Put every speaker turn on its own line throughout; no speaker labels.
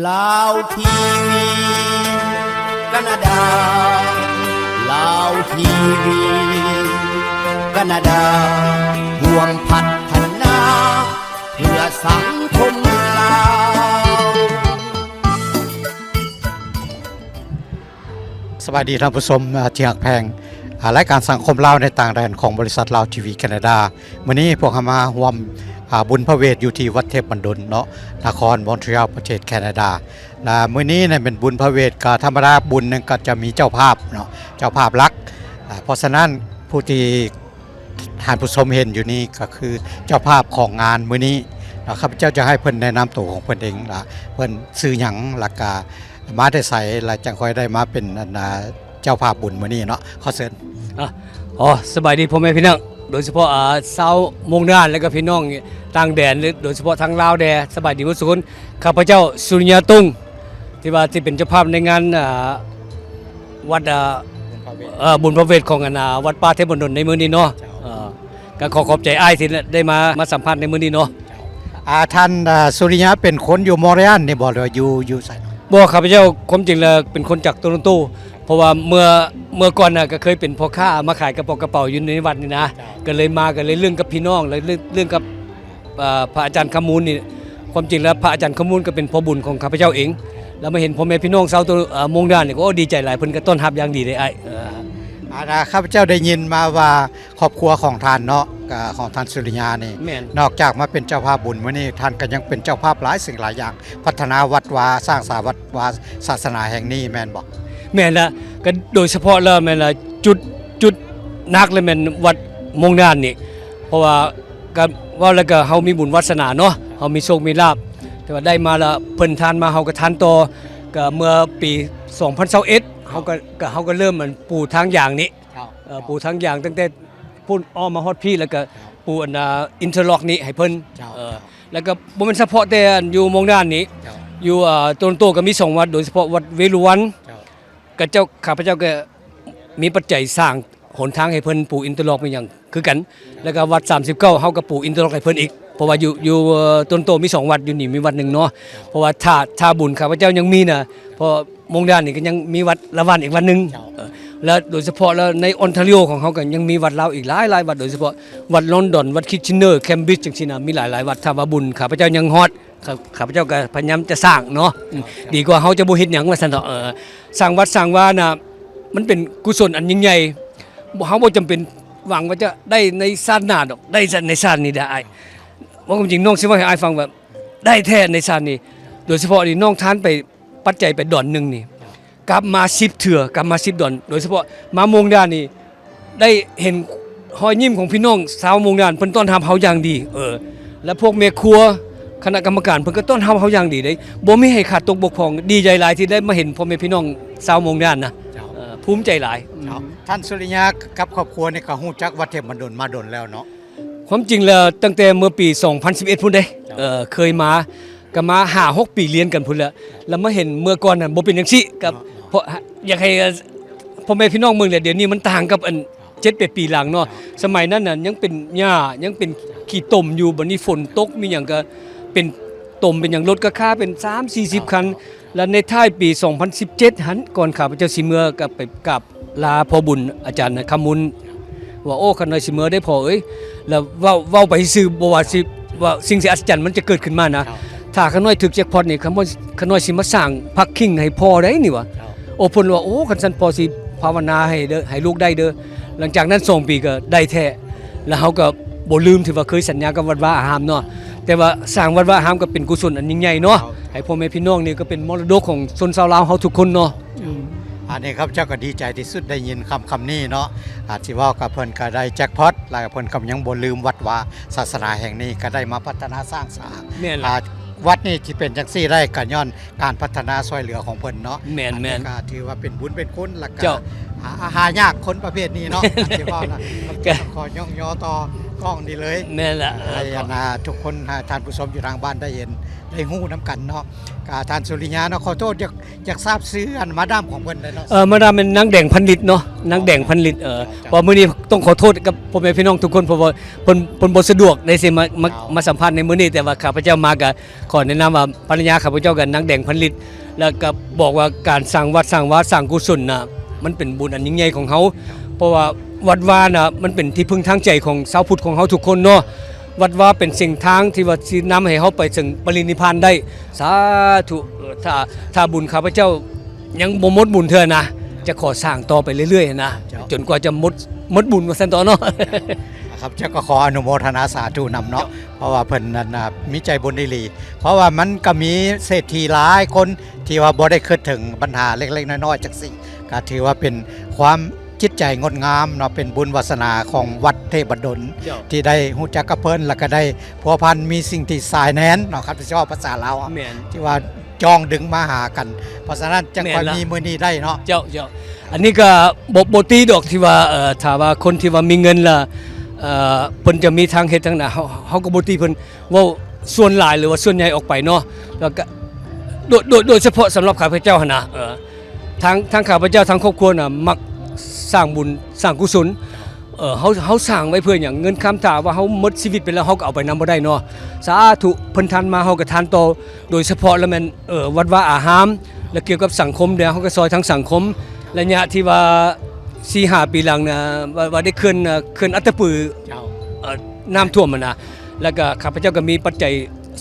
ลาวทีวีแคนาดาลาวทีวีแคนาดาห่วงพัฒนาเพื่อสังคมลาว
สวัสดีท่านผู้ชมที่หักแพงรายการสังคมลาวในต่างแดนของบริษัทลาวทีวีแคนาดามื้อนี้พวกเรามาร่วมบุญพระเวทอยู่ที่วัดเทพบันดลเนาะนครมอนทรีออลประเทศแคนาดามื้อนี้เนี่ยเป็นบุญพระเวทก็ธรรมดาบุญนึงก็จะมีเจ้าภาพเนาะเจ้าภาพหลักเพราะฉะนั้นผู้ที่ท่านผู้ชมเห็นอยู่นี่ก็คือเจ้าภาพของงานมื้อนี้ข้าพเจ้าจะให้เพิ่นแนะนำตัวของเพิ่นเองล่ะเพิ่นชื่อหยังแล้วก็มาได้ใส่แล้วจังค่อยได้มาเป็นเจ้าภาพบุญมื้อนี้เนาะขอเชิญ
สบายดีพ่อแม่พี่น้องโดยเฉพาะชาวมงด้านและก็พี่น้องต่างแดนโดยเฉพาะทางลาวแดสบายดีมุสุนข้าพเจ้าสุริยาตุงที่เป็นเจ้าภาพในงานวัดบุญพระเวทของวัดป่าเทพบันดลในมื้อนี้เนาะก็ขอขอบใจอ้ายที่ได้มาสัมภาษณ์ในมื้อนี้เนาะ
ท่านสุริยะเป็นคนอยู่มอริอันนี่บ่หรือว่าอยู่ไสเนาะ
บ่ข้าพเจ้าความจริงแล้วเป็นคนจากโตรอนโตเพราะว่าเมื่อก่อนน่ะก็เคยเป็นพ่อค้ามาขายกระเป๋าอยู่ในวัดนี่นะก็เลยเรื่องกับพี่น้องแล้วเรื่องกับพระอาจารย์คำมูลนี่ความจริงแล้วพระอาจารย์คำมูลก็เป็นพ่อบุญของข้าพเจ้าเองแล้วมาเห็นพ่อแม่พี่น้องชาวตัวมงด้านนี่ก็ดีใจหลายเพิ่นก็ต้อนรับอย่างดีเลยไอ้
ข้าพเจ้าได้ยินมาว่าครอบครัวของท่านเนาะของท่านสุริยานี่นอกจากมาเป็นเจ้าภาพบุญมื้อนี้ท่านก็ยังเป็นเจ้าภาพหลายสิ่งหลายอย่างพัฒนาวัดวาสร้างวัดวาศาสนาแห่งนี้แม่นบ่
แม่นละก็โดยเฉพาะแล้วแม่นละจุดนักเลยแม่นวัดมงด้านนี่เพราะว่าก็ว่าแล้วก็เฮามีบุญวาสนาเนาะเฮามีโชคมีลาภแต่ว่าได้มาละเพิ่นทานมาเฮาก็ทานต่อก็เมื่อปี2021เฮาก็เริ่มมันปูทางอย่างนี้ปูทางอย่างตั้งแต่พุ่นอ้อมมาฮอดพี่แล้วก็ปูอินเทอร์ล็อกนี้ให้เพิ่นแล้วก็บ่แม่นเฉพาะแต่อยู่มงด้านนี้อยู่โตนโตก็มี2วัดโดยเฉพาะวัดเวรุวันก็เจ้าข้าพเจ้าก็มีปัจจัยสร้างหนทางให้เพิ่นปูอินเทอร์ล็อกเป็นอย่างคือกันแล้วก็วัด39เฮาก็ปูอินเทอร์ล็อกให้เพิ่นอีกเพราะว่าอยู่โตนโตมี2วัดอยู่นี่มีวัดนึงเนาะเพราะว่าถ้าบุญข้าพเจ้ายังมีน่ะเพราะมงด้านนี่ก็ยังมีวัดละวันอีกวัดนึงแล้วโดยเฉพาะแล้วในออนทาริโอของเขาก็ยังมีวัดลาวอีกหลายวัดโดยเฉพาะวัดลอนดอนวัดคิชชินเนอร์แคมบริดจ์จังซี่น่ะมีหลายวัดถ้าว่าบุญข้าพเจ้ายังฮอดข้าพเจ้าก็พยายามจะสร้างเนาะดีกว่าเฮาจะบ่เฮ็ดหยังว่าซั่นเถาะสร้างวัดสร้างว่าน่ะมันเป็นกุศลอันยิ่งใหญ่เฮาบ่จำเป็นหวังว่าจะได้ในชาติหน้าดอกได้ในชาตินี้ได้ว่าความจริงน้องสิว่าให้อ้ายฟังว่าได้แท้ในชาตินี้โดยเฉพาะนี่น้องทานไปปัจจัยไปดอนนึงนี่กลับมา10เถื่อกลับมา10ดอนโดยเฉพาะมามงด้านนี่ได้เห็นรอยยิ้มของพี่น้องชาวมงด้านเพิ่นต้อนรับเฮาอย่างดีและพวกแม่ครัวคณะกรรมการเพิ่นก็ต้อนรับเฮาอย่างดีได้บ่มีให้ขาดตกบกพร่องดีใจหลายที่ได้มาเห็นพ่อแม่พี่น้องชาวมงด้านนะภูมิใจหลาย
ท่านสุริยะกับครอบครัวนี่ก็ฮู้จักวัดเทพบันดลมาดนแล้วเนาะ
ความจริงแล้วตั้งแต่เมื่อปี2011พุ่นเด้เคยมาก็มา5-6 ปีเรียนกันพุ่นแล้วมาเห็นเมื่อก่อนน่ะบ่เป็นจังซี่กับเพราะอยากให้พ่อแม่พี่น้องเมืองเดี๋ยวนี้มันต่างกับอัน7-8 ปีหลังเนาะสมัยนั้นน่ะยังเป็นหญ้ายังเป็นขี้ตมอยู่บัดนี้ฝนตกมีหยังก็เป็นตมเป็นหยังรถก็ค่าเป็น30-40 คันแล้วในท้ายปี2017หันก่อนข้าพเจ้าสิเมื่อก็ไปกราบลาพ่อบุญอาจารย์คำมุนว่าโอ้คันน้อยสิเมื่อได้พอแล้วเว้าไปซื่อบ่ว่าสิว่าสิ่งที่อัศจรรย์มันจะเกิดขึ้นมานะถ้าขน้อยถึกแจ็คพอตนี่ขน้อยสิมาสร้างพักคิงให้พ่อได้นี่วะโอ้เพิ่นว่าโอ้คันซั่นพ่อสิภาวนาให้เด้อให้ลูกได้เด้อหลังจากนั้น2 ปีก็ได้แท้แล้วเฮาก็บ่ลืมที่ว่าเคยสัญญากับวัดวาอารามเนาะแต่ว่าสร้างวัดวาอารามก็เป็นกุศลอันยิ่งใหญ่เนาะให้พ่อแม่พี่น้องนี่ก็เป็นมรดกของชนชาวลาวเฮาทุกคนเนาะ
อันนี้ครับเจ้าก็ดีใจที่สุดได้ยินคำนี้เนาะที่ว่ากับเพิ่นก็ได้แจ็คพอตแล้วเพิ่นก็ยังบ่ลืมวัดวาศาสนาแห่งนี้ก็ได้มาพัฒนาสร้างสร้างวัดนี้ที่เป็นจังซี่ได้ก็ย้อนการพัฒนาช่วยเหลือของเพิ่นเนาะ
แม่น
ก็ถือว่าเป็นบุญเป็นคุณแล้วก็หายากคนประเภทนี้เนาะที่ว่านะขอย่องย่อต่อ กล้องนี่เลย
แม่นละ
ให้ทุกคนท่านผู้ชมอยู่ทางบ้านได้เห็นได้ฮู้น้ำกันเนาะกท่านสุริยาเนาะขอโทษอยากทราบซื้ออันมาดามของเพิ่นได้เนาะ
มาดามเป็นนางแดงพันลิตรเนาะนางแดงพันลิตรว่ามื้อนี้ต้องขอโทษกับพ่อแม่พี่น้องทุกคนเพราะว่าเพิ่นบ่สะดวกได้สิมาสัมภาษณ์ในมื้อนี้แต่ว่าข้าพเจ้ามาก็ขอแนะนำว่าภรรยาข้าพเจ้ากับนางแดงพันลิตรแล้วก็บอกว่าการสร้างวัดสร้างวาสร้างกุศลน่ะมันเป็นบุญอันยิ่งใหญ่ของเฮาเพราะว่าวัดวาน่ะมันเป็นที่พึ่งทางใจของชาวพุทธของเฮาทุกคนเนาะวัดว่าเป็นสิ่งทางที่ว่าสินำให้เฮาไปถึงปรินิพพานได้สาธุถ้าบุญข้าพเจ้ายังบ่หมดบุญเทื่อนะจะขอสร้างต่อไปเรื่อยๆนะจนกว่าจะหมดบุญว่าซั่นต่อเนาะ
ครับเจ้าก็ขออนุโมทนาสาธุนำเนาะเพราะว่าเพิ่นนั้นมีใจบุญดีหลีเพราะว่ามันก็มีเศรษฐีหลายคนที่ว่าบ่ได้คิดถึงปัญหาเล็กๆน้อยๆจังซี่ก็ถือว่าเป็นความจิตใจงดงามเนาะเป็นบุญวาสนาของวัดเทพดลที่ได้ฮู้จักกับเพิ่นแล้วก็ได้พัวพันมีสิ่งที่สายแน้นเนาะครับที่ชอบภาษาลาวที่ว่าจองดึงมาหากัน เพราะฉะนั้นจังค่อยมีมื้อนี้ได้เนาะ
เจ้าอันนี้ก็บ่ตีดอกที่ว่าถ้าว่าคนที่ว่ามีเงินล่ะเพิ่นจะมีทางเฮ็ดทางหน้าเฮาก็บ่ตีเพิ่นเว้าส่วนหลายหรือว่าส่วนใหญ่ออกไปเนาะแล้วก็โดยเฉพาะสำหรับข้าพเจ้าหั่นน่ะทางข้าพเจ้าทางครอบครัวน่ะมักสร้างบุญสร้างกุศลเฮาสร้างไว้เพื่อหยังเงินค้ำถ้าว่าเฮาหมดชีวิตไปแล้วเฮาก็เอาไปนำบ่ได้เนาะสาธุเพิ่นทานมาเฮาก็ทานต่อโดยเฉพาะแล้วแม่นวัดว่าอาหารและเกี่ยวกับสังคมเดี๋ยวเฮาก็ซอยทั้งสังคมระยะที่ว่า 4-5 ปีหลังนะว่าได้เขื่อนอัตตปือน้ำท่วมนะแล้วก็ข้าพเจ้าก็มีปัจจัย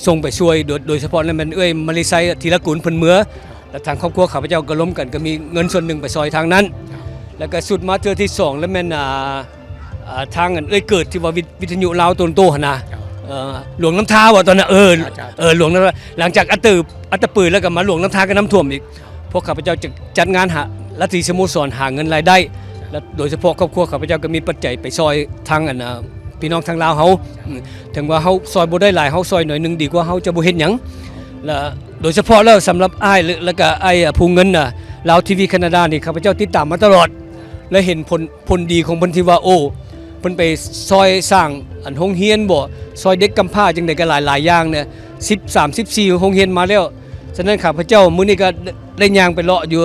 ส่งไปช่วยโดยเฉพาะนั่นมันมาเลไซธีรกุลเพิ่นเมือแล้วทางครอบครัวข้าพเจ้าก็ล้มกันก็มีเงินส่วนหนึ่งไปซอยทางนั้นแล้วก็สุดมาเทื่อที่2แล้วแม่นทางเกิดที่ว่าวิทยุลาวต้นโตหั่นนะหลวงน้ำทาว่าตอนนั้นหลวงน้ำหลังจากอัตตปือแล้วก็มาหลวงน้ำทาก็น้ำท่วมอีกพวกข้าพเจ้าจะจัดงานหาลัทธิสโมสรหาเงินรายได้และโดยเฉพาะครอบครัวข้าพเจ้าก็มีปัจจัยไปซอยทางพี่น้องทางลาวเฮาถึงว่าเฮาซอยบ่ได้หลายเฮาซอยหน่อยนึงดีกว่าเฮาจะบ่เฮ็ดหยังและโดยเฉพาะแล้วสำหรับอ้ายแล้วก็ไอ้ผู้เงินน่ะลาวทีวีแคนาดานี่ข้าพเจ้าติดตามมาตลอดและเห็นผลดีของเพิ่นที่ว่าโอ้เพิ่นไปซอยสร้างโรงเรียนบ่ซอยเด็กกำพร้าจังได๋ก็หลายอย่างเนี่ย13 14โรงเรียนมาแล้วฉะนั้นข้าพเจ้ามื้อนี้ก็ได้ย่างไปเลาะอยู่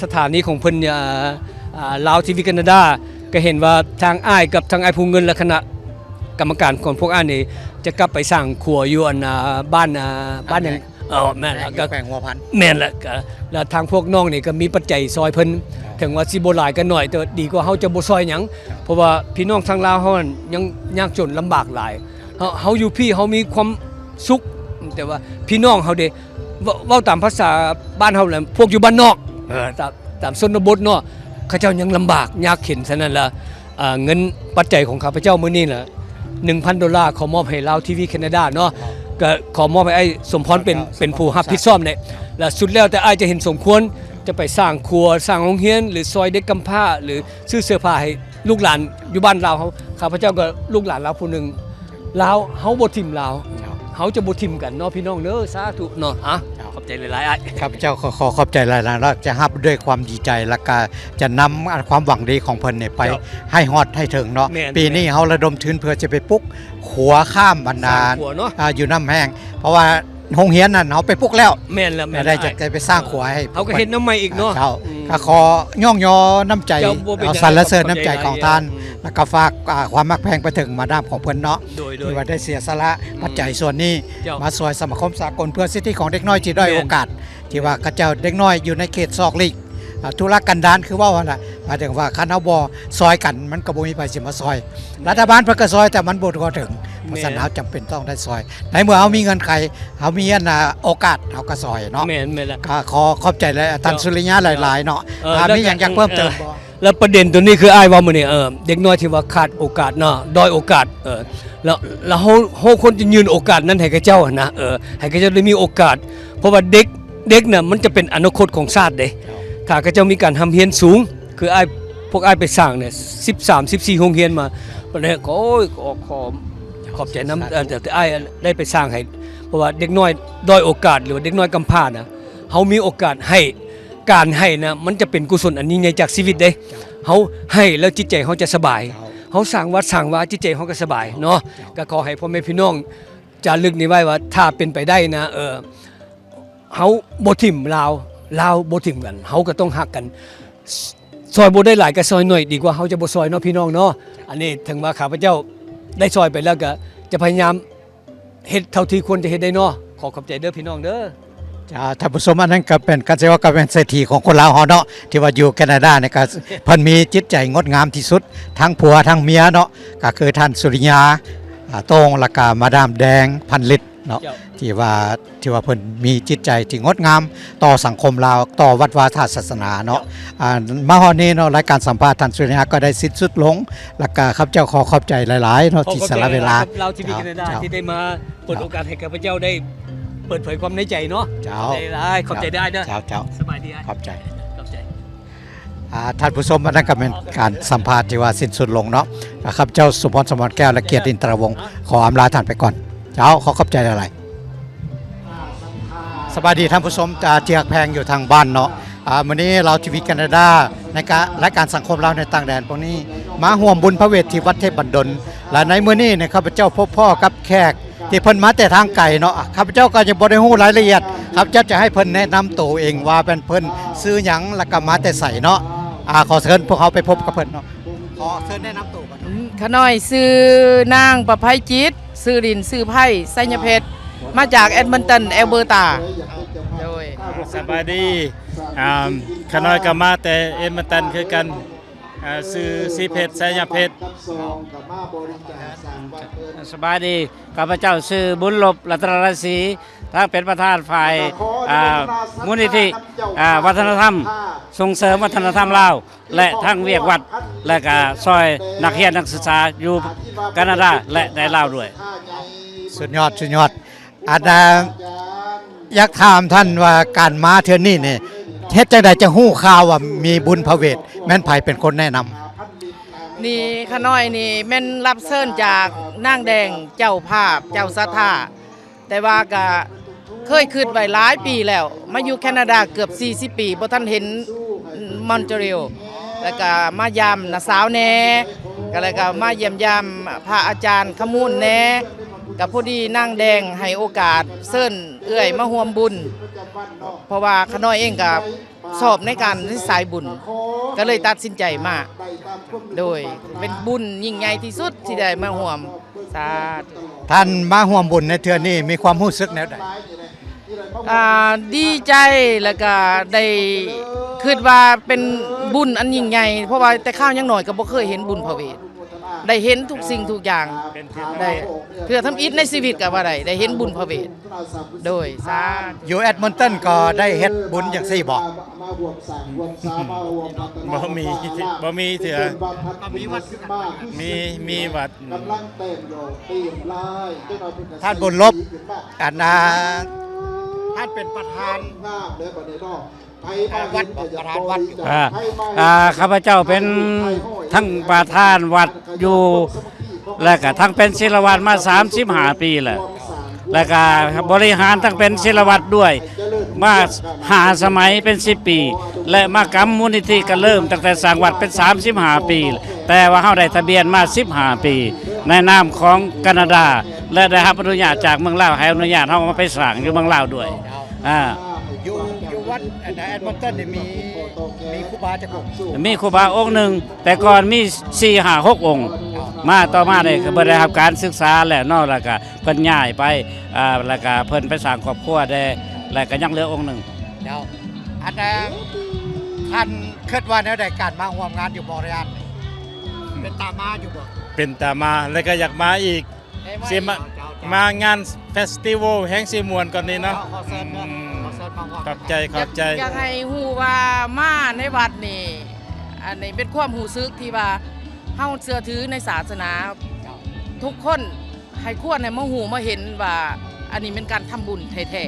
สถานีของเพิ่นลาวทีวีแคนาดาก็เห็นว่าทางอ้ายกับทางอ้ายผู้เงินและคณะกรรมการของพวกอ้ายนี่จะกลับไปสร้างครัวอยู่บ้านหยังแม่นแล้วก็
แขวงหัวพัน
แม่นแล้วทางพวกน้องนี่ก็มีปัจจัยซอยเพิ่นถึงว่าสิบ่หลายกันหน่อยแต่ดีกว่าเฮาจะบ่ซอยหยังเพราะว่าพี่น้องทางลาวเฮายังยากจนลำบากหลายเฮาอยู่พี่เฮามีความสุขแต่ว่าพี่น้องเฮาเด้เว้าตามภาษาบ้านเฮาแหละพวกอยู่บ้านนอกตามชนบทเนาะเขาเจ้ายังลำบากยากเข็ญฉะนั้นล่ะเงินปัจจัยของข้าพเจ้ามื้อนี้ล่ะ $1,000 ขอมอบให้ลาวทีวีแคนาดาเนาะก็ขอมอบให้ไอ้สมพรเป็นผู้รับผิดชอบเนี่ยและสุดแล้วแต่อ้ายจะเห็นสมควรจะไปสร้างครัวสร้างโรงเรียนหรือซอยเด็กกำพร้าหรือซื้อเสื้อผ้าให้ลูกหลานอยู่บ้านลาวเขาข้าพเจ้าก็ลูกหลานลาวผู้หนึงลาวเฮาบ่ทิ่มลาวเฮาจะบ่ทิ่มกันเนาะพี่น้องเด้อสาธุเนาะขอบใจหลายๆอ้าย
ครับเจ้าขอขอบใจหลายๆแล้วจะรับด้วยความดีใจแล้วก็จะนำความหวังดีของเพิ่นเนี่ยไปให้ฮอดให้ถึงเนาะปีนี้เฮาระดมทุนเพื่อจะไปปลุกขัวข้ามบรรดาอยู่น้ำแห้งเพราะว่าโรงเรียนนั่นเฮาไปปลุกแล้ว
แม่นแล้ว
ได้จะไปสร้างขัวให้
เฮาก็เฮ็ดน้ำใหม่อีกเนาะ
ก็ขอย่องยอน้ำใจเอาสรรเสริญน้ำใจของท่านแล้วก็ฝากความมักแพงไปถึงมาดามของเพิ่นเนาะที่ว่าได้เสียสละปัจจัยส่วนนี้มาช่วยสมาคมสากลเพื่อสิทธิของเด็กน้อยที่ด้อยโอกาสที่ว่ากระเจ้าเด็กน้อยอยู่ในเขตซอกลีกธุรกันดารคือว่าน่ะหมายถึงว่าคันเฮาบ่ซอยกันมันก็บ่มีไผสิมาซอยรัฐบาลเพิ่นก็ซอยแต่มันบ่ทั่วถึงเพราะฉะนั้นเฮาจำเป็นต้องได้ซอยในเมื่อเฮามีเงินไขเฮามีโอกาสเฮาก็ซอยเนาะ
แม่นแล้ว
ก็ขอขอบใจท่านสุริยะหลายๆเนาะมีหยังอยากเพิ่มเติมบ่
แล้วประเด็นตัวนี้คืออ้ายว่ามื้อนี้เด็กน้อยที่ว่าขาดโอกาสเนาะด้อยโอกาสแล้วเฮาควรจะยืนโอกาสนั้นให้กับเจ้านะให้กับเจ้าได้มีโอกาสเพราะว่าเด็กน่ะมันจะเป็นอนาคตของชาติเด้ถ้าเขาเจ้ามีการทำเรียนสูงคือพวกอ้ายไปสร้างเนี่ย13-14โรงเรียนมาวันนี้ก็ขอบใจน้ำแต่อ้ายได้ไปสร้างให้เพราะว่าเด็กน้อยด้อยโอกาสหรือว่าเด็กน้อยกำพร้านะเฮามีโอกาสให้การให้นะมันจะเป็นกุศลอันยิ่งใหญ่จากชีวิตเด้เฮาให้แล้วจิตใจเฮาจะสบายเฮ ฮาสร้างวัดสร้างวาจิตใจเฮาก็สบายเนาะก็ขอให้พ่อแม่พี่น้องจารึกนี้ไว้ว่าถ้าเป็นไปได้นะเฮาบ่ทิ่มลาวบ่ทิ่มกันเฮาก็ต้องฮักกันซอยบ่ได้หลายก็ซอยหน่อยดีกว่าเฮาจะบ่ซอยเนาะพี่น้องเนาะอันนี้ถึงว่าข้าพเจ้าได้ซอยไปแล้วก็จะพยายามเฮ็ดเท่าที่ควรจะเฮ็ดได้เนาะขอขอบใจเด้อพี่น้องเด้อ
ท่านผู้ชมอันนั้นก็เป็นการเสว่าก็เป็นเศรษฐีของคนลาวเฮาเนาะที่ว่าอยู่แคนาดาเนี่ยก็เพิ่นมีจิตใจงดงามที่สุดทั้งผัวทั้งเมียเนาะก็คือท่านสุริยาโต้งแล้วก็มาดามแดงพันลิตรเนาะที่ว่าเพิ่นมีจิตใจที่งดงามต่อสังคมลาวต่อวัดวาทศาสนาเนาะมาฮอดนี้เนาะรายการสัมภาษณ์ท่านสุริยาก็ได้สิ้นสุดลงแล้วก็ข้าพเจ้าขอขอบใจหลายๆเนาะที่สละเวลา
เราทีวีแคนาดาที่ได้มาเปิดโอกาสให้ข้าพเจ้าได้เปิดเผยความในใจเนาะ
เจ้า
ขอบใจได้เด้อ
เจ้า
สบายดี
ขอบใจ
ขอบใจ
ท่านผู้ชมอันนั้นก็เป็นการสัมภาษณ์ที่ว่าสิ้นสุดลงเนาะครับเจ้าสุพรสมรแก้วและเกียรติอินทรวงศ์ขออำลาท่านไปก่อนเจ้าขอขอบใจหลายๆสบายดีท่านผู้ชมจะเจียกแพงอยู่ทางบ้านเนาะวันนี้เราทีวีแคนาดาในการรายการสังคมเราในต่างแดนพวกนี้มาห่วมบุญพระเวทที่วัดเทพบันดลและในมื้อนี้เนี่ยข้าพเจ้าพบพ่อกับแขกที่เพิ่นมาแต่ทางไกลเนาะข้าพเจ้าก็จะบ่ได้ฮู้รายละเอียดครับจะให้เพิ่นแนะนำตัวเองว่าเป็นเพิ่นซื้อหยังแล้วก็มาแต่ไสเนาะขอเชิญพวกเขาไปพบกับเพิ่นเนาะขอเชิญแนะนำตัวก่อน
ขน้อยซื้อนางประไพจิตซื้อดินซื้อไผ่ไสยเพชรมาจากแอดมินตันแอลเบอร์ตาโดย
สบายดีขน้อยก็มาแต่เอ็มตันคือกันซื้อสีเพชรไสยเพชร
สบายดีข้าพเจ้าชื่อบุญลบรัตนราศีทั้งเป็นประธานฝ่ายมูลนิธิวัฒนธรรมส่งเสริมวัฒนธรรมลาวและทั้งเวียกวัดและก็ซอยนักเรียนนักศึกษาอยู่แคนาดาและในลาวด้วย
สุดยอดอาจารย์อยากถามท่านว่าการมาเทื่อนี้เนี่ยเฮ็ดจังไดจะฮู้ข่าวว่ามีบุญพระเวทแม่นไผเป็นคนแนะนำ
นี่ขน้อยนี่แม่นรับเชิญจากนางแดงเจ้าภาพเจ้าศรัทธาแต่ว่าก็เคยคิดไว้หลายปีแล้ว มาอยู่แคนาดาเกือบ40 ปีบ่ทันเห็นมอนทรีออลแล้วก็มายามน้าสาวแหน่ก็แล้วก็มาเยี่ยมยามพระอาจารย์ขมูลแหน่กับพอดีนางแดงให้โอกาสเชิญเอื้อยมาร่วมบุญ เพราะว่าขน้อยเองก็ชอบในการสายบุญ ก็เลยตัดสินใจมาโดยเป็นบุญยิ่งใหญ่ที่สุดที่ได้มาร่วมสาธุ
ท่านมาร่วมบุญในเทื่อนี้มีความรู้สึกแนวใด
ดีใจแล้วก็ได้คิดว่าเป็นบุญอันยิ่งใหญ่เพราะว่าแต่ข้าวยังหน่อยก็บ่เคยเห็นบุญพระเวทได้เห็นทุกสิ่งทุกอย่างได้เพื่อทำอิฐในชีวิตก็ว่าได้เห็นบุญพระเวทโดยสาธุ
อยู่แอดมอนตันก็ได้เฮ็ดบุญอย่างซี่บ่
บ่มีเถื่อมีวัด
ท่านบุญลบอันท่านเป็นประธานวัดประธานวัดอยู่
ข้าพเจ้าเป็นทั้งประธานวัดอยู่และก็ทั้งเป็นศิลวัตรมา35 ปีแล้วและก็บริหารทั้งเป็นศิลวัตรด้วยมา5 สมัยเป็น10 ปี และมากรรมมูลนิธิก็เริ่มตั้งแต่สร้างวัดเป็น35 ปี แต่ว่าเฮาได้ทะเบียนมา15 ปี ในนามของแคนาดา และได้รับอนุญาตจากเมืองลาวให้อนุญาตเฮามาไปสร้างอยู่เมืองลาวด้วย
อยู่วัดแอดมอนตันนี่มีครูบาจักองค์
มีครูบาองค์หนึ่งแต่ก่อนมี4-5-6 องค์มาต่อมาเนี่ยก็บ่ได้รับการศึกษาแล้วเนาะแล้วก็เพิ่นย้ายไปแล้วก็เพิ่นไปสร้างครอบครัวได้แล้วก็ยังเหลือองค์หนึ่ง
เดี๋ยวอันท่านคิดว่าแนวใดการมาร่วมงานอยู่บ่ริอันเป็นตามมาอยู่บ่
เป็นตามาแล้วก็อยากมาอีกสิมางานเฟสติวัลแห่งสีมวนก่อนนี้เนาะ
ขอเชิญมา
ขอบใจ
อยากให้ฮู้ว่ามาในวัดนี่อันนี้เป็นความรู้สึกที่ว่าเฮาเชื่อถือในศาสนาทุกคนให้ควรให้มาฮู้มาเห็นว่าอันนี้เป็นการทำบุญแท้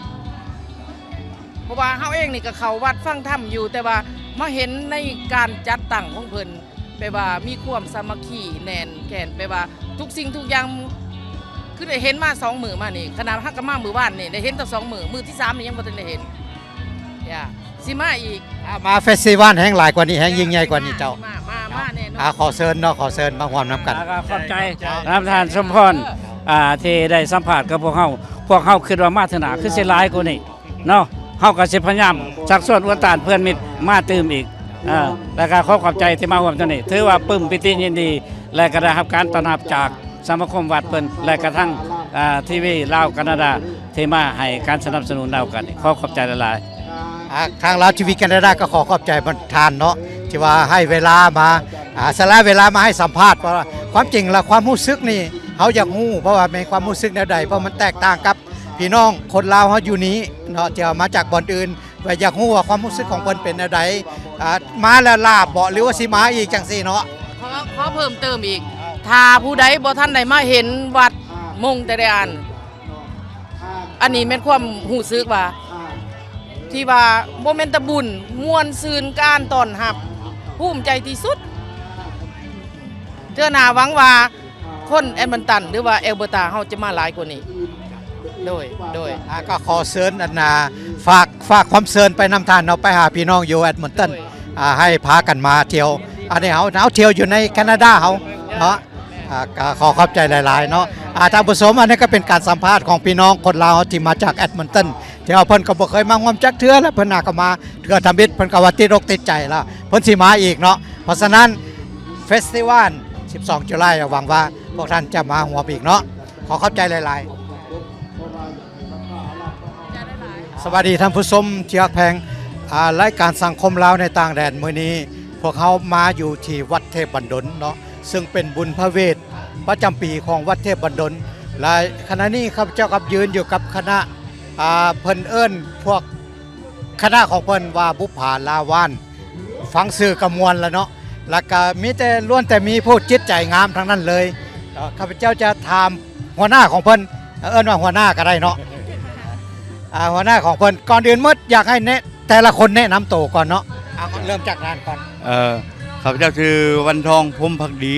ๆเพราะว่าเฮาเองนี่ก็เข้าวัดฟังธรรมอยู่แต่ว่ามาเห็นในการจัดตั้งของเพิ่นแปลว่ามีความสามัคคีแน่นแก่นแปลว่าทุกสิ่งทุกอย่างคือได้เห็นมา2 มื้อมานี่ขนาดฮักก็มามื้อวานนี่ได้เห็นแต่2 มื้อที่3นี่ยังบ่ทันได้เห็นสิมาอีก
มาเฟสติวัลแห่งหลายกว่านี้แห่งยิ่งใหญ่กว่านี้เจ้า
มาแน่นอน
ขอเชิญเนาะขอเชิญมาร่วมนํกัน
แล้วก็ขอบใจท่านประธานสมพรที่ได้สัมภาษณ์กับพวกเฮาคิดว่ามาถึงหน้าคือสิหลายกว่านี้เนาะเฮาก็สิพยายามชักชวนอวนตานเพื่อนมิตรมาตื่มอีกแล้วก็ขอบใจที่มาร่วมตัวนี้ถือว่าปลื้มปิติยินดี และก็ได้รับการต้อนรับจากสมาคมวัดเพิ่นและกระทั่งทีวีลาวแคนาดาที่มาให้การสนับสนุนเรากันขอบใจหลายๆ
ทางลาวทีวีแคนาดาก็ขอบใจประธานเนาะที่ว่าให้เวลามาสละเวลามาให้สัมภาษณ์เพราะว่าความจริงแล้วความรู้สึกนี่เขาอยากรู้เพราะว่ามีความรู้สึกแนวใดเพราะมันแตกต่างกับพี่น้องคนลาวเขาอยู่นี้เนาะที่มาจากบ่อนอื่นว่าอยากรู้ว่าความรู้สึกของเพิ่นเป็นแนวใดมาแล้วลาบบ่หรือว่าสิมาอีกจังซี่เนาะ
ขอเพิ่มเติมอีกถ้าผู้ใดบ่ท่านได้มาเห็นวัดมงแต่ได้อันนี้แม่นความหูซึกว่าที่ว่าบ่แม่นแตะบุญม่วนซืนการต้อนรับภูมิใจที่สุดเทื่อหน้าหวังว่าคนแอดมันตันหรือว่าเอลเบอร์ตาเฮาจะมาหลายกว่านี้โดย
ก็ขอเชิญอันนาฝากความเชิญไปนำทานเนาะไปหาพี่น้องอยู่แอดมอนตันให้พากันมาเที่ยวอันนี้เอาเที่ยวอยู่ในแคนาดาเฮาเนาะก็ขอขอบใจหลายๆเนาะทางผู้ชมอันนี้ก็เป็นการสัมภาษณ์ของพี่น้องคนลาวที่มาจากแอดมอนตันที่เพิ่นก็บ่เคยมาร่วมจักเทื่อแล้วเพิ่นน่ะก็มาเทื่อทำบิดเพิ่นก็ว่าติดอกติดใจแล้วเพิ่นสิมาอีกเนาะเพราะฉะนั้นเฟสติวัล12ตุลาคมหวังว่าพวกท่านจะมาร่วมอีกเนาะขอขอบใจหลายๆสวัสดีท่านผู้ชมที่รักแพงรายการสังคมลาวในต่างแดนมื้อนี้พวกเขามาอยู่ที่วัดเทพบันดลเนาะซึ่งเป็นบุญพระเวทประจำปีของวัดเทพบันดลและขณะนี้ข้าพเจ้ากับยืนอยู่กับคณะเพิ่นเอิ้นพวกคณะของเพิ่นว่าบุพผาลาวานฟังสื่อกระมวลแล้วเนาะแล้วก็มีแต่ล้วนแต่มีผู้จิตใจงามทั้งนั้นเลยข้าพเจ้าจะถามหัวหน้าของเพิ่นเอิ้นว่าหัวหน้าก็ได้เนาะหัวหน้าของเพิ่นก่อนอื่นหมดอยากให้แต่ละคนแนะนำตัวก่อนเนาะเริ่มจากนั้นก่อน
ข้าพเจ้าชื่อวันทองพรหมภักดี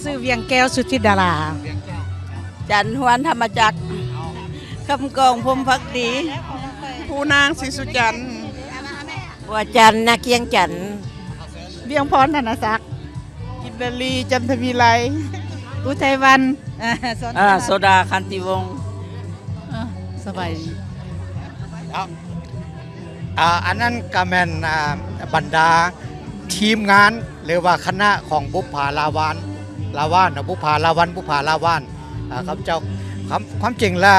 ชื่อเวียงแก้วสุธิดารา
จันทวันธรรมจักรคำกองพรหมภักดี
ผู้นางศรีสุจันทร์
บัวจันทร์นาเกียงจันทร์
เวียงพรธนศักดิ์กินเบลีจันทวีไลอุทัยวัน
โซดาคันติวงศ์
สบายดี
อันนั้นก็แม่นบรรดาทีมงานหรือว่าคณะของบุพผาลาวานบุพผาลาวันครับเจ้าความจริงแล้ว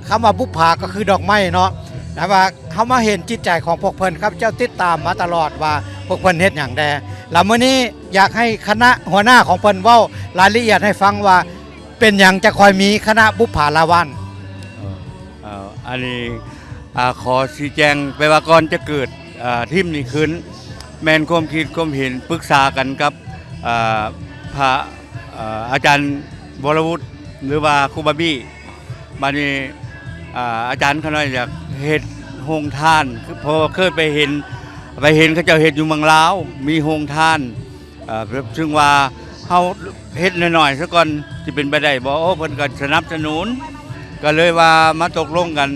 คำว่าบุพผาก็คือดอกไม้เนาะแต่ว่าเขามาเห็นจิตใจของพวกเพิ่นครับเจ้าติดตามมาตลอดว่าพวกเพิ่นเฮ็ดหยังแดแล้วมื้อนี้อยากให้คณะหัวหน้าของเพิ่นเว้ารายละเอียดให้ฟังว่าเป็นหยังจะคอยมีคณะบุพผาลาวาน
อันนี้ขอชี้แจงไปว่าก่อนจะเกิดทีมนี้ขึ้นแมนความคิดความเห็นปรึกษากันกับพระอาจารย์วรวุฒิหรือว่าครูบาบี้บัดนี้อาจารย์เขาน้อยอยากเฮ็ดโรงทานคือพอเคยไปเห็นเขาเจ้าเฮ็ดอยู่เมืองลาวมีโรงทานซึ่งว่าเฮาเฮ็ดหน่อยๆซะก่อนสิเป็นไปได้บ่เพิ่นก็สนับสนุนก็เลยว่ามาตกลงกัน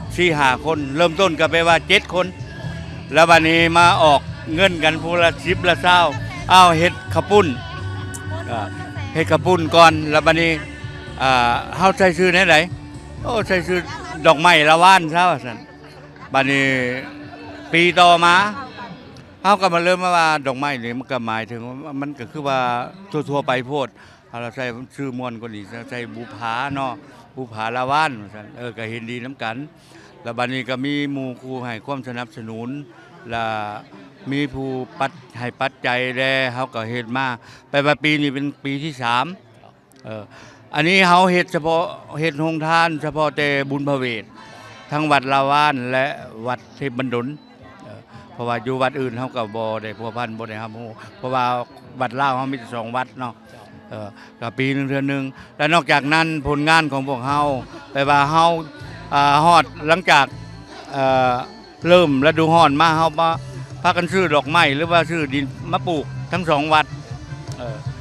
4-5 คนเริ่มต้นก็ไปว่า7 คนแล้วบัดนี้มาออกเงินกันผู้ละ10ละ20เฮ็ดข้าวปุ้นก่อนแล้วบัดนี้เฮาใช้ชื่อไหนใช้ชื่อดอกไม้ละว่านซะว่าซั่นบัดนี้ปีต่อมาเฮาก็มาเริ่มว่าดอกไม้นี่มันก็หมายถึงมันก็คือว่าทั่วๆไปโพดเราใช้ชื่อมวลกว่านี้ใช้บุพาเนาะบุพาละว่านว่าซั่นก็เห็นดีนํกันแล้วบัดนี้ก็มีหมู่ครูให้ความสนับสนุนและมีผู้ให้ปัจจัยแลเฮาก็เฮ็ดมาไปว่าปีนี้เป็นปีที่3อันนี้เฮาเฮ็ดเฉพาะเฮ็ดโรงทานเฉพาะแต่บุญพระเวททั้งวัดลาวานและวัดเทพบันดลเพราะว่าอยู่วัดอื่นเฮาก็บ่ได้พัวพันบ่ได้ครับเพราะว่าวัดลาวเฮามีแต่2วัดเนาะก็ปีนึงเทื่อนึงและนอกจากนั้นผลงานของพวกเฮาไปว่าเฮาฮอดหลังจากเริ่มฤดูร้อนมาเฮามาพากันซื้อดอกไม้หรือว่าซื้อดินมาปลูกทั้ง2วัด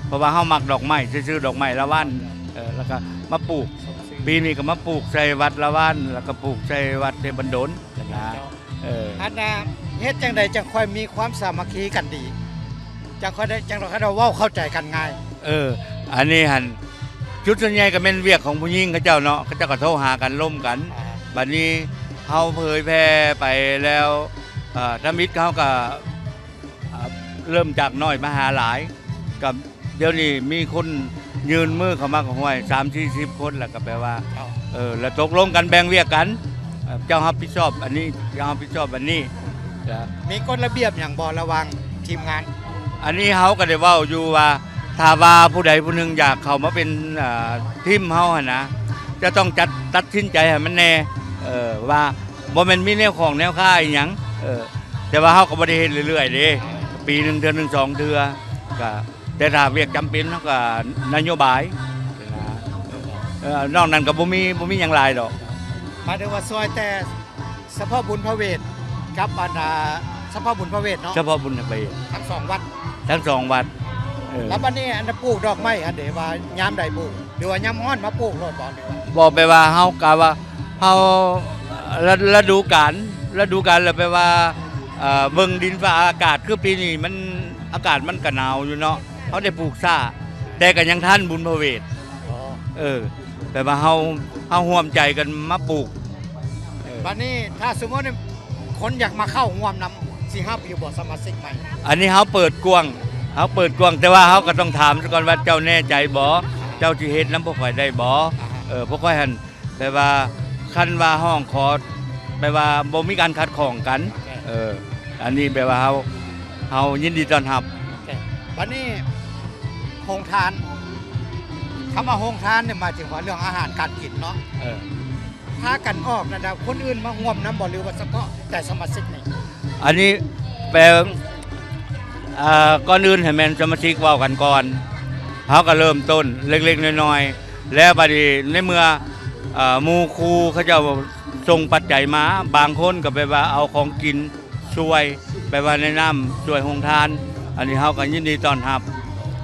เพราะว่าเฮามักดอกไม้ซื้อดอกไม้ละวันแล้วก็มาปลูกปีนี้ก็มาปลูกใส่วัดละวันแล้วก็ปลูกใส่วัดเทพบันดลนะ
อันน่ะเฮ็ดจังใดจังค่อยมีความสามัคคีกันดี จังค่อยได้จังเราค่อยได้เว้าเข้าใจกันง่าย
อันนี้หันจุดส่วนใหญ่ก็เป็นเวียกของผู้หญิงเขาเจ้าเนาะเขาเจ้าก็โทรหากันล่มกันบัดนี้เฮาเผยแพร่ไปแล้วธมิตรเขาก็เริ่มจากน้อยมาหาหลายกับเดี๋ยวนี้มีคนยืนมือเข้ามากับห้วย30-40 คนแล้วก็แปลว่าแล้วตกลงกันแบ่งเวียกกันเจ้ารับผิดชอบอันนี้เจ้ารับผิดชอบอันนี้
มีกฎระเบียบอย่างบ่ระวังทีมงาน
อันนี้เฮาก็ได้เว้าอยู่ว่าถ้าว่าผู้ใดผู้หนึงอยากเข้ามาเป็นทีมเฮาหั่นนะจะต้องตัดสินใจให้มันแน่ว่าบ่แม่นมีแนวของแนวค่าอีหยังแต่ว่าเฮาก็บ่ได้เฮ็ดเรื่อยๆเด้ปีหนึงเทื่อหนึง2เทื่อก็แต่ถ้าเวียกจำเป็นเฮาก็นโยบายนอกนั้นก็บ่มีหยังหลายดอก
หมายถึงว่าซอยแต่เฉพาะบุญพระเวทกับบรรดาเฉพาะบุญพระเวทเนาะ
เฉพาะบุญไป
ทั้ง2วัด
ทั้ง2วัด
แล้วบัดนี้อันปลูกดอกไม้อันเดว่ายามใดปลูกหรือว่ายามฮ้อนมาปลูกโลดบ่หรือว่า
บอกไปว่าเฮากะว่าเฮาฤดูกาลแล้วไปว่าเบิ่งดินฟ้าอากาศคือปีนี้มันอากาศมันก็หนาวอยู่เนาะเฮาได้ปลูกซ่าแต่ก็ยังทันบุญพระเวทแต่ว่าเฮาร่วมใจกันมาปลูก
บัดนี้ถ้าสมมุติคนอยากมาเข้าร่วมนำสิฮับอยู่บ่สมาชิกใหม่
อันนี้เฮาเปิดกว้างแต่ว่าเฮาก็ต้องถามซะก่อนว่าเจ้าแน่ใจบ่เจ้าสิเฮ็ดนำพวกข่อยได้บ่พวกข่อยหั่นแปลว่าคันว่าห้องขอแปลว่าบ่มีการขัดข้องกันอันนี้แปลว่าเฮายินดีต้อนรับ
บัดนี้โรงทานคำว่าโรงทานเนี่ยหมายถึงว่าเรื่องอาหารการกินเนาะถ้ากันออกนะคนอื่นมาร่วมนำบ่หรือว่าเฉพาะแต่สมาชิกนี่
อันนี้แปลก่อนอื่นให้แม่นสมาชิกเว้ากันก่อนเฮาก็เริ่มต้นเล็กๆน้อยๆแล้วบัดนี้ในเมื่อหมู่ครูเขาเจ้าส่งปัจจัยมาบางคนก็ไปว่าเอาของกินช่วยไปว่าแนะนำช่วยโรงทานอันนี้เฮาก็ยินดีต้อนรับ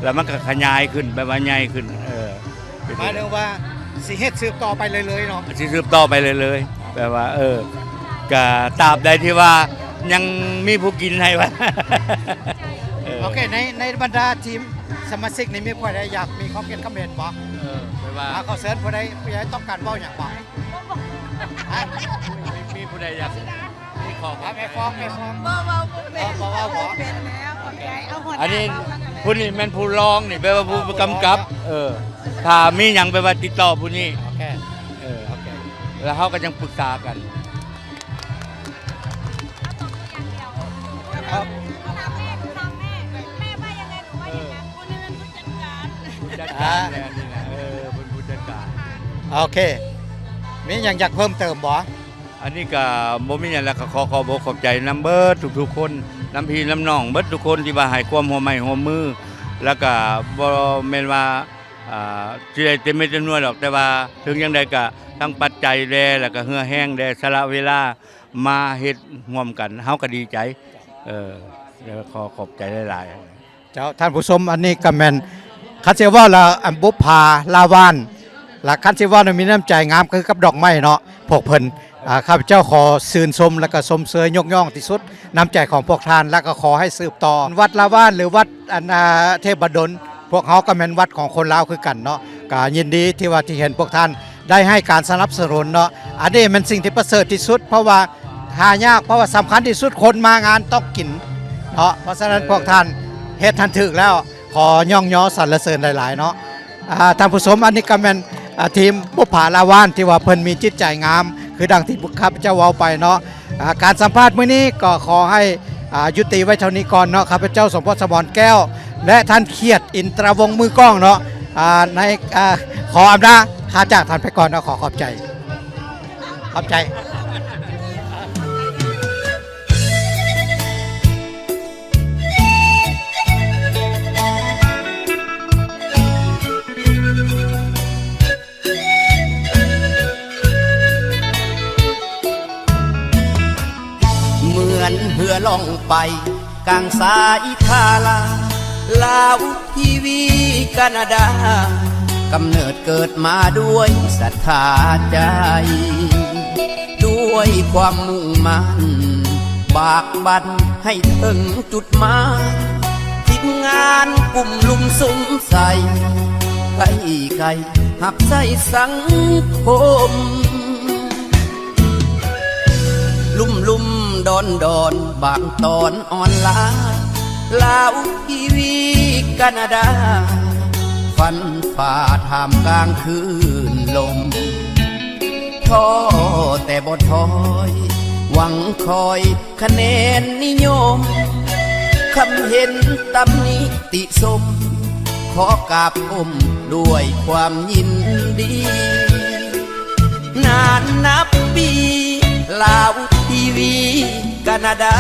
แล้วมันก็ขยายขึ้นไปว่าใหญ่ขึ้น
หมายถึงว่าสิเฮ็ดสืบต่อไปเลยๆเนาะ
สิสืบต่อไปเลยแปลว่าก็ตราบใดที่ว่ายังมีผู้กินให้ว่า
โอเคในบรรดาทีมสมาชิกนี่มีผู้ใดอยากมีความคิดคอมเมนต์บ่
แปลว่า
ขอเชิญผู้ใดต้องการเว้าหยังบ่
มีผู้ใดอยากมีขอครับ
ไม่ฟ้องบ่
เป็นแล้ว
อันนี้ผู้นี้แม่นผู้รองนี่แปลว่าผู้กำกับถ้ามีหยังแปลว่าติดต่อผู้นี้
โอเค
แล้วเขาก็ยังปรึกษากัน
ครับ
จัดการนี่นะเป็นผู้จัดการ
โอเคมีหยังอยากเพิ่มเติมบ่
อันนี้ก็บ่มีหยังแล้วก็ขอขอบใจนำเบิดทุกๆคนน้ำพี่น้ำน้องเบิดทุกคนที่ว่าให้ความร่วมไม้ร่วมมือแล้วก็บ่แม่นว่าสิได้เต็มเม็ดเต็มหน่วยหรอกแต่ว่าถึงยังใดก็ทั้งปัจจัยแลแล้วก็เหือแห้งแลสละเวลามาเฮ็ดร่วมกันเฮาก็ดีใจขอขอบใจหลาย
ๆเจ้าท่านผู้ชมอันนี้ก็แม่นคันสิว่าละอันบุพภาลาวานและคันสิว่ามีน้ำใจงามคือกับดอกไม้เนาะพวกเพิ่นข้าพเจ้าขอชื่นชมและก็ชมเชยยกย่องที่สุดน้ำใจของพวกท่านและก็ขอให้สืบต่อวัดลาวานหรือวัดเทพบดลพวกเขาก็แม่นวัดของคนลาวคือกันเนาะก็ยินดีที่ว่าที่เห็นพวกท่านได้ให้การสนับสนุนเนาะอันนี้มันสิ่งที่ประเสริฐที่สุดเพราะว่าหายากเพราะว่าสำคัญที่สุดคนมางานต้องกินเนาะเพราะฉะนั้นพวกท่านเฮ็ดทันถึกแล้วขอย่องย่อสรรเสริญหลายๆเนาะท่านผู้ชมอันนี้ก็แม่นทีมบุพภาลาวานที่ว่าเพิ่นมีจิตใจงามคือดังที่ข้าพเจ้าเว้าไปเนาะการสัมภาษณ์มื้อนี้ก็ขอให้ยุติไว้เท่านี้ก่อนเนาะข้าพเจ้าสมพศ สมรแก้วและท่านเขียดอินตรวงศ์มือกล้องเนาะในขออำนาจข้าจากท่านไปก่อนเนาะขอบใจ
เหมือนเหือล่องไปกลางสายทาลาวทีวีแคนาดากำเนิดเกิดมาด้วยศรัทธาใจด้วยความมุ่งมั่นบากบั่นให้ถึงจุดหมายที่ มงานกลุ่มลุมสุมใส่ไก่ไก่หับใส่สังคมลุ่มดอนบางตอนอ่อนลาลาวทีวีแคนาดาฟันฝ่าท่ามกลางคืนลมท้อแต่บ่ถอยหวังคอยคะแนนนิยมคำเห็นตำหนิติชมขอกราบด้วยความยินดี นานนับปีลาวทีวีแคนาดา